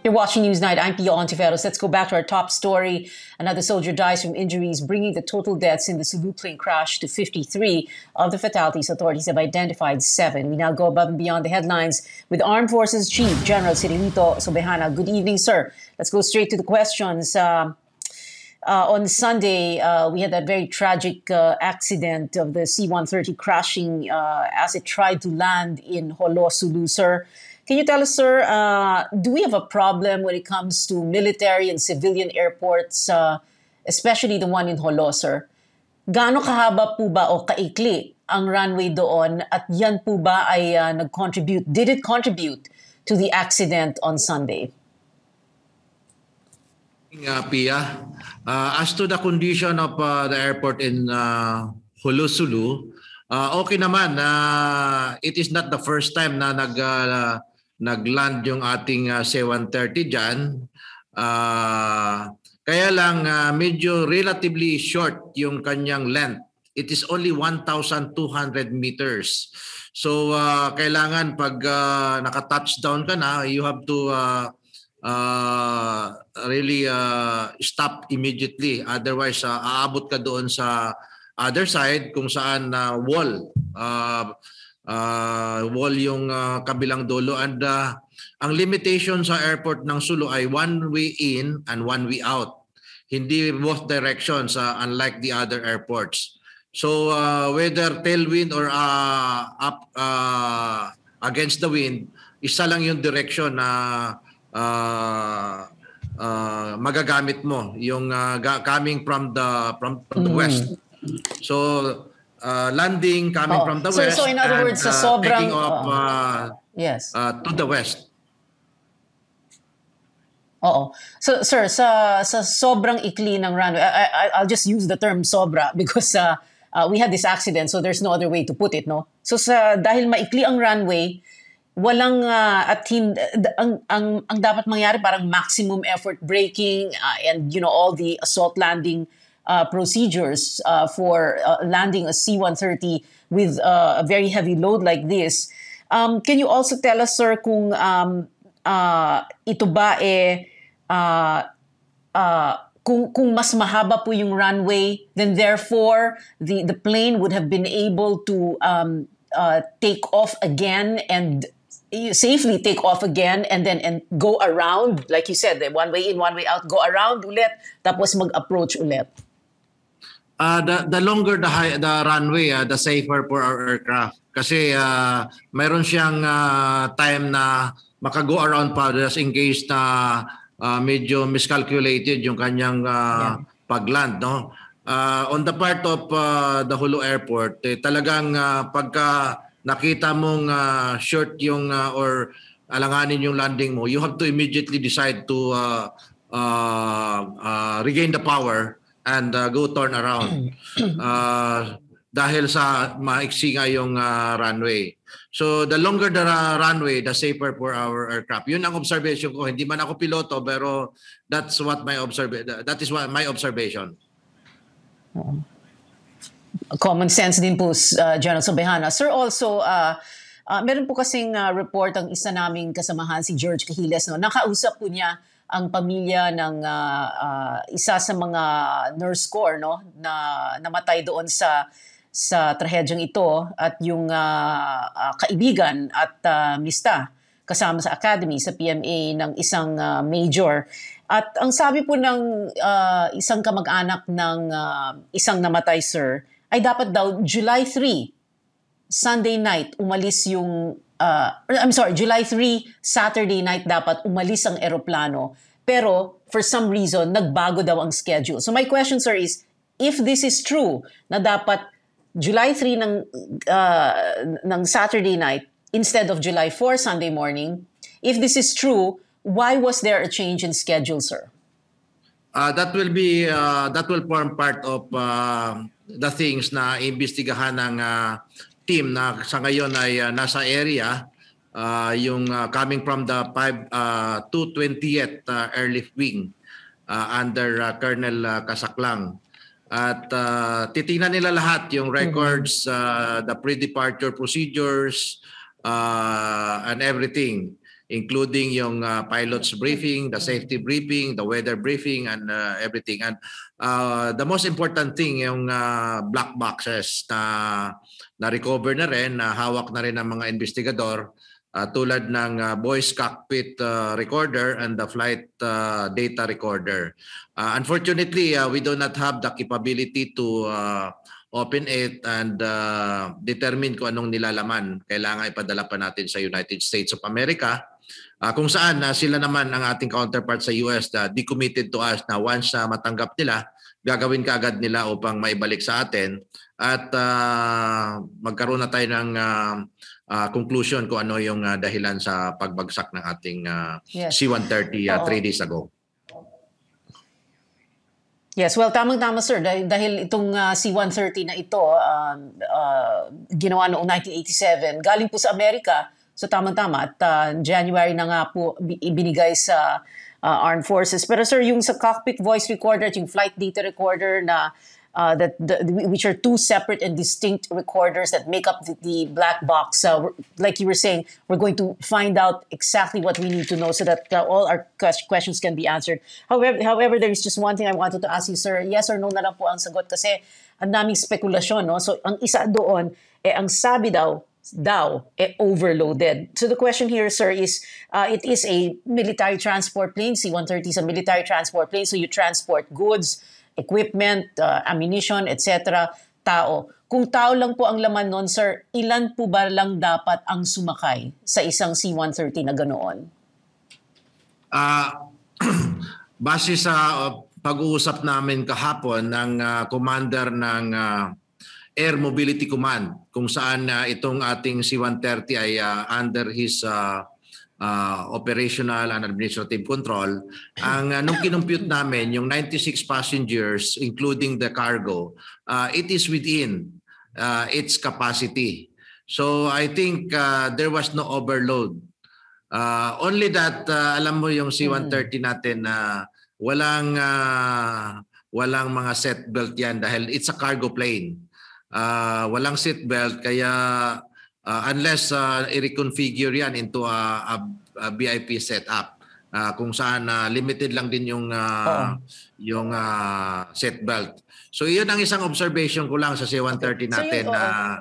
You're watching Newsnight. I'm Pio Ontiveros. Let's go back to our top story. Another soldier dies from injuries, bringing the total deaths in the Sulu plane crash to 53. Of the fatalities, authorities have identified 7. We now go above and beyond the headlines with Armed Forces Chief General Cirilito Sobejana. Good evening, sir. Let's go straight to the questions. On Sunday, we had that very tragic accident of the C-130 crashing as it tried to land in JOLO, Sulu, sir. Can you tell us, sir, do we have a problem when it comes to military and civilian airports, especially the one in JOLO, sir? Gaano kahaba po ba o kaikli ang runway doon at yan po ba ay nag-contribute, did it contribute to the accident on Sunday? Pia, as to the condition of the airport in JOLO, Sulu, okay naman. It is not the first time na nag-land yung ating C-130 dyan. Kaya lang medyo relatively short yung kanyang length. It is only 1,200 meters. So kailangan pag naka-touchdown ka na, you have to really stop immediately. Otherwise, aabot ka doon sa other side kung saan wall. Wall yung kabilang dulo, and ang limitation sa airport ng Sulu ay one way in and one way out, hindi both directions, unlike the other airports. So whether tailwind or up against the wind, isa lang yung direction na magagamit mo, yung coming from the west. So landing coming from the west, so in other words, sa sobrang taking off yes, to the west. Oo. So sir, sa sobrang ikli ng runway, I'll just use the term sobra because we had this accident, so there's no other way to put it, no? So dahil maikli ang runway, walang ang dapat mangyari parang maximum effort braking and all the assault landing procedures for landing a C-130 with a very heavy load like this. Can you also tell us, sir, kung ito ba kung mas mahaba po yung runway, then therefore the plane would have been able to take off again and safely take off again and go around, like you said, the one way in, one way out, go around ulit, tapos mag-approach ulit. The longer the runway, the safer for our aircraft. Kasi mayroon siyang time na makago around pa just in case na medyo miscalculated yung kanyang pagland. No? On the part of the JOLO Airport, talagang pagka nakita mong short yung or alanganin yung landing mo, you have to immediately decide to regain the power and go turn around dahil sa maiksi nga yung runway. So the longer the runway, the safer for our aircraft. Yun ang observation ko. Hindi man ako piloto, pero that is what my observation. Common sense din po, General Sobejana. Sir, also, meron po kasing report ang isa naming kasamahan, si George Cahiles, no? Nakausap po niya ang pamilya ng isa sa mga nurse corps, no, na namatay doon sa trahedyang ito, at yung kaibigan at mista kasama sa academy sa PMA ng isang major. At ang sabi po ng isang kamag-anak ng isang namatay, sir, ay dapat daw July 3, Sunday night, umalis yung July 3, Saturday night dapat umalis ang eroplano. Pero for some reason, nagbago daw ang schedule. So my question, sir, is if this is true, na dapat July 3 ng Saturday night instead of July 4, Sunday morning, if this is true, why was there a change in schedule, sir? That will form part of the things na imbestigahan ng team na sa ngayon ay nasa area, yung coming from the 220th Airlift Wing under Colonel Casaklang. At titingnan nila lahat yung records, the pre-departure procedures, and everything. including yung pilot's briefing, the safety briefing, the weather briefing, and everything. And the most important thing, yung black boxes na recover na rin, na hawak na rin ng mga investigador, tulad ng voice cockpit recorder and the flight data recorder. Unfortunately, we do not have the capability to open it and determine kung anong nilalaman. Kailangan ipadala pa natin sa United States of America, kung saan sila naman ang ating counterpart sa US na decommitted to us na once matanggap nila, gagawin kaagad nila upang maibalik sa atin at magkaroon na tayo ng conclusion kung ano yung dahilan sa pagbagsak ng ating C-130 3 days ago. Yes, well, tamang-tama sir. Dahil itong C-130 na ito, ginawa noong 1987, galing po sa Amerika. So tamang-tama at January na nga po ibinigay sa Armed Forces. Pero sir, yung sa cockpit voice recorder at yung flight data recorder na which are two separate and distinct recorders that make up the black box. Like you were saying, we're going to find out exactly what we need to know so that all our questions can be answered. However, there is just one thing I wanted to ask you, sir. Yes or no na lang po ang sagot kasi ang daming spekulasyon. No? So ang isa doon, ang sabi daw, overloaded. So the question here, sir, is it is a military transport plane. C-130 is a military transport plane. So you transport goods, equipment, ammunition, etc., tao. Kung tao lang po ang laman nun, sir, ilan po ba lang dapat ang sumakay sa isang C-130 na ganoon? Base sa pag-uusap namin kahapon ng commander ng Air Mobility Command, kung saan itong ating C-130 ay under his operational and administrative control. Nung kinumpute namin, yung 96 passengers, including the cargo, it is within its capacity. So I think there was no overload. Only that, alam mo yung C-130 natin na walang mga seatbelt yan dahil it's a cargo plane. Walang seatbelt kaya unless i-reconfigure yan into a VIP setup kung saan limited lang din yung seatbelt. So iyon ang isang observation ko lang sa C-130 natin na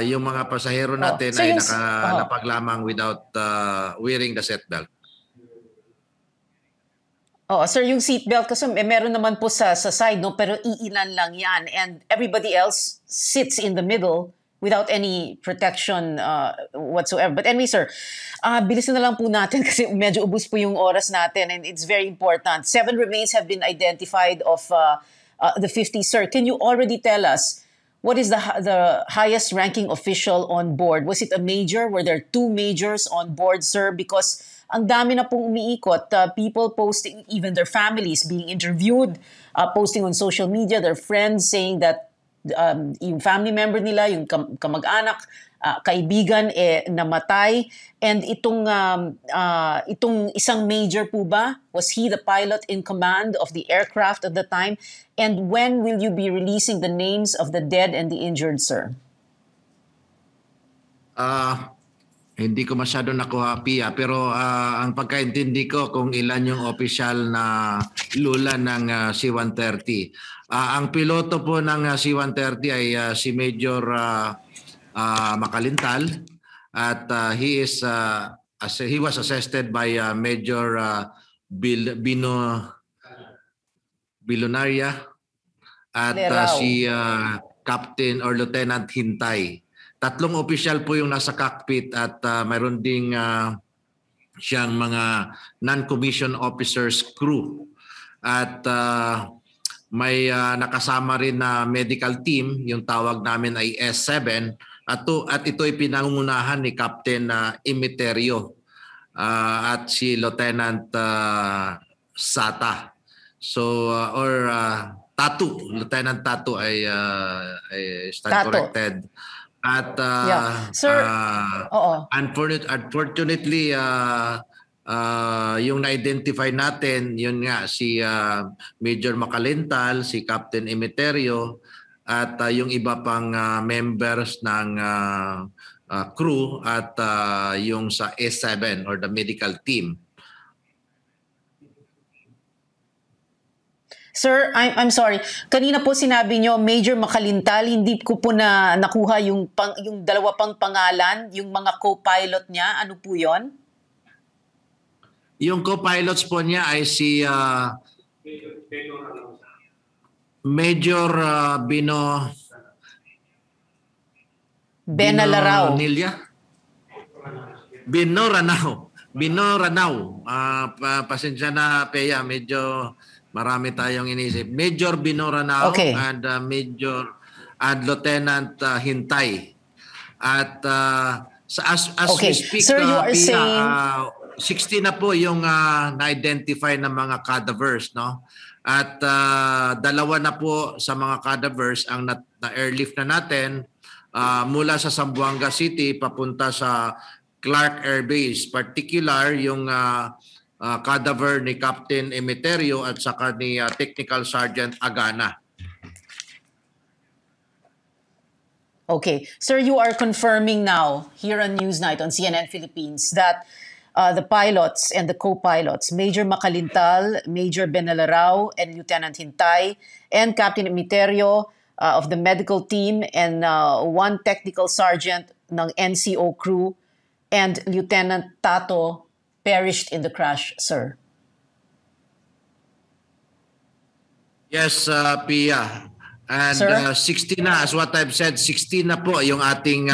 yung mga pasahero natin ay nakalapag lamang without wearing the seatbelt. Sir, yung seatbelt kasi meron naman po sa side, no? Pero iilan lang yan. And everybody else sits in the middle without any protection whatsoever. But anyway, sir, bilisan na lang po natin kasi medyo ubos po yung oras natin and it's very important. 7 remains have been identified of the 50. Sir, can you already tell us what is the highest ranking official on board? Was it a major? Were there 2 majors on board, sir? Because ang dami na pong umiikot. People posting, even their families being interviewed, posting on social media, their friends saying that yung family member nila, yung kamag-anak, kaibigan, namatay. And itong isang major po ba, was he the pilot in command of the aircraft at the time? And when will you be releasing the names of the dead and the injured, sir? Hindi ko masyado nakuha, Pia, pero ang pagkaintindi ko kung ilan yung official na lula ng C-130. Ang piloto po ng C-130 ay si Major Makalintal at he was assisted by Major Bilonaria at si Captain or Lieutenant Hintay. 3 official po yung nasa cockpit at mayroon ding siyang mga non-commissioned officers crew. At may nakasama rin na medical team, yung tawag namin ay S7. At ito ay pinangungunahan ni Captain Imiterio at si Lieutenant Sata. So, Tatu. Lieutenant Tatu ay stand corrected. At Sir, unfortunately, yung na-identify natin, yun nga, si Major Makalintal, si Captain Imiterio, at yung iba pang members ng crew at yung sa S7 or the medical team. Sir, I'm sorry. Kanina po sinabi nyo, Major Makalintal, hindi ko po na nakuha yung dalawa pang pangalan, yung mga co-pilot niya. Ano po yon? Yung co-pilots po niya ay si Major Benalarao. Binoranao. Pasensya na, Peya. Medyo marami tayong inisip. Major Binoranao Okay. and Lieutenant Hintay. At as Okay. we speak, Sir, you are Pia, saying 60 na po yung na-identify ng mga cadavers, no? At dalawa na po sa mga cadavers ang na-airlift na natin mula sa Zamboanga City papunta sa Clark Air Base. Particular yung cadaver ni Captain Emeterio at saka ni Technical Sergeant Agana. Okay. Sir, you are confirming now here on Newsnight on CNN Philippines that the pilots and the co-pilots, Major Makalintal, Major Benalarao, and Lieutenant Hintay, and Captain Emiterio of the medical team, and one technical sergeant ng NCO crew, and Lieutenant Tato perished in the crash, sir. Yes, Pia. And Sir? 60 na, as what I've said, 60 na po yung ating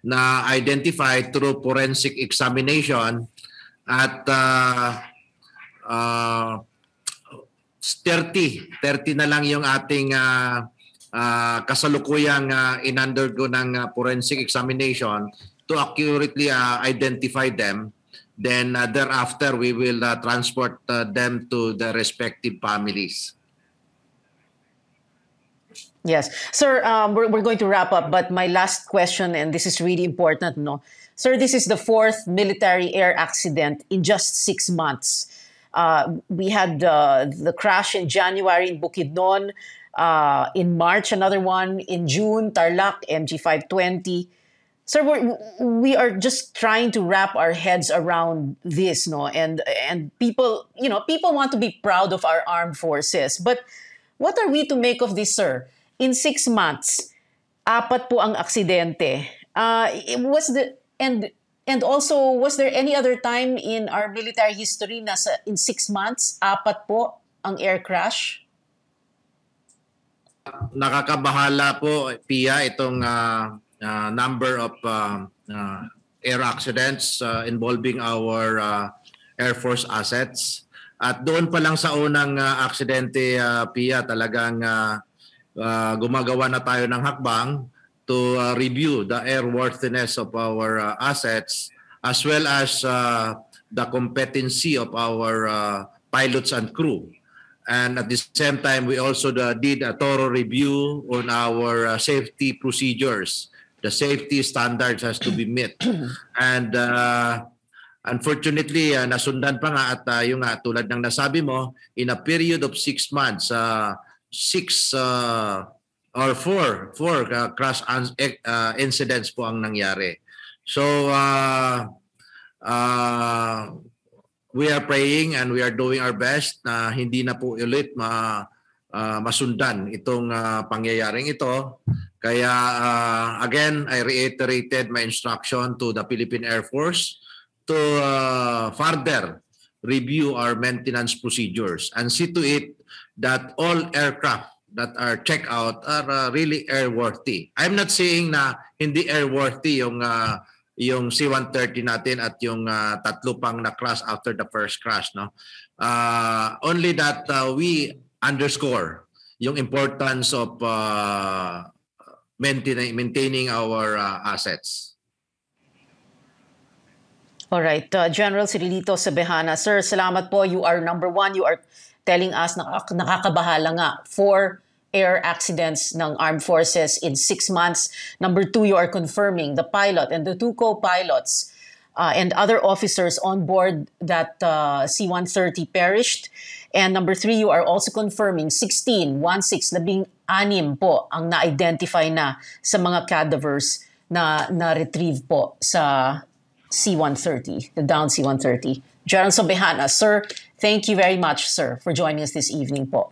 na-identify through forensic examination. At 30 na lang yung ating kasalukuyang in-undergo ng forensic examination to accurately identify them. Then thereafter, we will transport them to the respective families. Yes. Sir, we're going to wrap up, but my last question, and this is really important, no? Sir, this is the 4th military air accident in just 6 months. We had the crash in January in Bukidnon, in March, another one, in June, Tarlac, MG520. Sir, we are just trying to wrap our heads around this, no? And people, people want to be proud of our armed forces. But what are we to make of this, sir? In 6 months, 4 po ang aksidente. And also, was there any other time in our military history na in 6 months, 4 po ang air crash? Nakakabahala po, Pia, itong number of air accidents involving our Air Force assets. At doon pa lang sa unang aksidente, Pia, talagang gumagawa na tayo ng hakbang to review the airworthiness of our assets as well as the competency of our pilots and crew. And at the same time, we also did a thorough review on our safety procedures. The safety standards has to be met. And unfortunately, nasundan pa nga at yung tulad ng nasabi mo, in a period of 6 months, 4 crash incidents po ang nangyari. So we are praying and we are doing our best na hindi na po ulit masundan itong pangyayaring ito. Kaya again, I reiterated my instruction to the Philippine Air Force to further review our maintenance procedures and see to it that all aircraft that are checked out are really airworthy. I'm not saying na hindi airworthy yung C-130 natin at yung 3 pang na-crash after the first crash. No? Only that we underscore yung importance of maintaining our assets. All right. General Cirilito Sobejana. Sir, salamat po. You are number 1. You are telling us na nakakabahala nga 4 air accidents ng armed forces in 6 months. Number 2, you are confirming the pilot and the 2 co-pilots and other officers on board that C-130 perished. And number 3, you are also confirming 16 po ang na-identify na sa mga cadavers na-retrieve po sa C-130, the downed C-130. General Sobejana, sir, thank you very much, sir, for joining us this evening po.